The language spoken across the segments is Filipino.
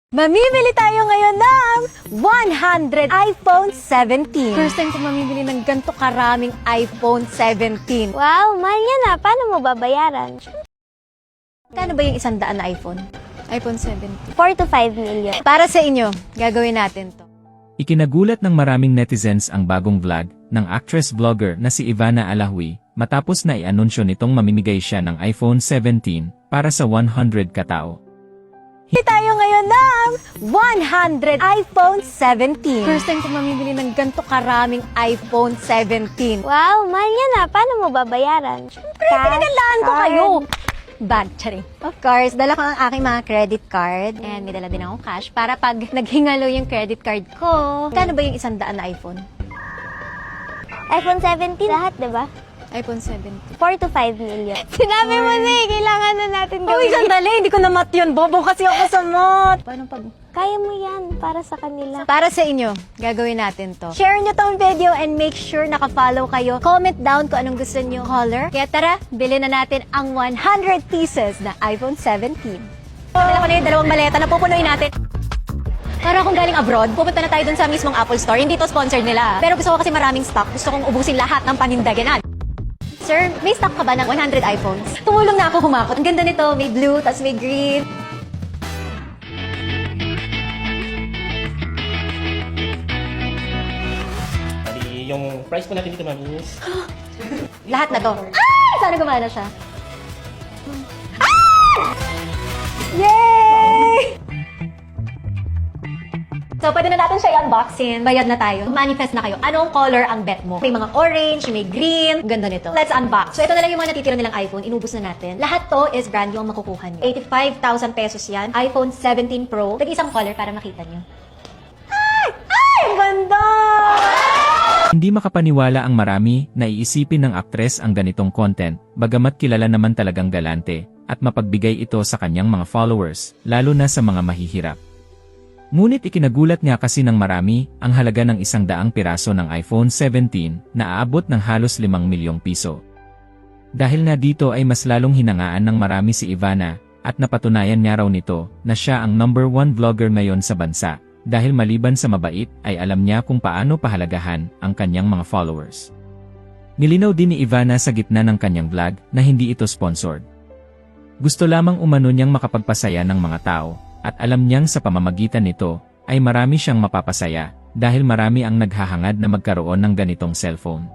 Mamimili tayo ngayon ng 100 iPhone 17. First time ko mamimili ng ganito karaming iPhone 17. Wow, mahal yan ah. Paano mo babayaran? Kano ba yung 100 na iPhone? iPhone 17. 4 to 5 million. Para sa inyo, gagawin natin to. Ikinagulat ng maraming netizens ang bagong vlog ng actress-vlogger na si Ivana Alawi matapos na i-anunsyo nitong mamimigay siya ng iPhone 17 para sa 100 katao. Mamimili tayo ngayon ng 100 iPhone 17. First time ko mamimili ng ganito karaming iPhone 17. Wow, mahal yan ah. Paano mo babayaran? Pinagandaan ko kayo. Bag, charing. Of course, dala ko ang aking mga credit card and may dala din akong cash para pag naghingalo yung credit card ko. Kano ba yung 100 na iPhone? iPhone 17 lahat, diba? iPhone 17. 4 to 5 million. Sinabi mo na eh, kailangan na natin Uy, gawin. sandali, hindi ko na mat yun. Bobo kasi ako sa mat. Paano pag... Kaya mo yan para sa kanila. Para sa inyo, gagawin natin to. Share nyo tong video and make sure naka-follow kayo. Comment down kung anong gusto nyo color. Kaya tara, bilhin na natin ang 100 pieces na iPhone 17. Dala ko na yung dalawang maleta na pupunuin natin. Para akong galing abroad, pupunta na tayo dun sa mismong Apple Store. Hindi to sponsored nila. Pero gusto ko kasi maraming stock. Gusto kong ubusin lahat ng panindagan. Sir, may stock ka ba ng 100 iPhones? Tumulong na ako humakot. Ang ganda nito, may blue, tas may green. Bali, yung price po natin dito, ma'am, is... Lahat na to. Ah! Sana gumana siya. Ah! Yay! So, pwede na natin siya i-unboxing. Bayad na tayo. Manifest na kayo. Anong color ang bet mo? May mga orange, may green. Ang ganda nito. Let's unbox. So, ito na lang yung mga natitira nilang iPhone. Inubos na natin. Lahat to is brand new ang makukuha niyo. 85,000 pesos yan. iPhone 17 Pro. Tag-isang color para makita niyo. Ay! Ay! Ang ganda! Hindi makapaniwala ang marami na iisipin ng aktres ang ganitong content, bagamat kilala naman talagang galante, at mapagbigay ito sa kanyang mga followers, lalo na sa mga mahihirap. Ngunit ikinagulat nga kasi ng marami ang halaga ng 100 piraso ng iPhone 17 na aabot ng halos 5 milyong piso. Dahil na dito ay mas lalong hinangaan ng marami si Ivana at napatunayan niya raw nito na siya ang #1 vlogger ngayon sa bansa dahil maliban sa mabait ay alam niya kung paano pahalagahan ang kanyang mga followers. Nilinaw din ni Ivana sa gitna ng kanyang vlog na hindi ito sponsored. Gusto lamang umano niyang makapagpasaya ng mga tao. At alam niyang sa pamamagitan nito, ay marami siyang mapapasaya dahil marami ang naghahangad na magkaroon ng ganitong cellphone.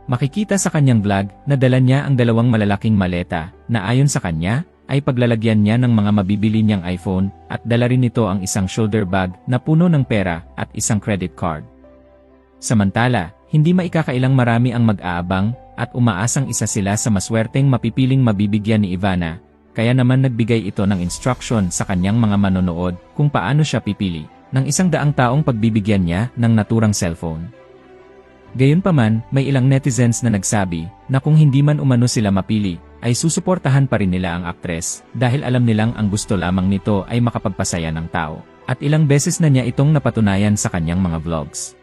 Makikita sa kanyang vlog na dala niya ang dalawang malalaking maleta na ayon sa kanya ay paglalagyan niya ng mga mabibili niyang iPhone at dala rin nito ang isang shoulder bag na puno ng pera at isang credit card. Samantala, hindi maikakailang marami ang mag-aabang at umaasang isa sila sa maswerteng mapipiling mabibigyan ni Ivana. Kaya naman nagbigay ito ng instruction sa kanyang mga manonood kung paano siya pipili ng 100 taong pagbibigyan niya ng naturang cellphone. Gayunpaman, may ilang netizens na nagsabi na kung hindi man umano sila mapili, ay susuportahan pa rin nila ang aktres dahil alam nilang ang gusto lamang nito ay makapagpasaya ng tao. At ilang beses na niya itong napatunayan sa kanyang mga vlogs.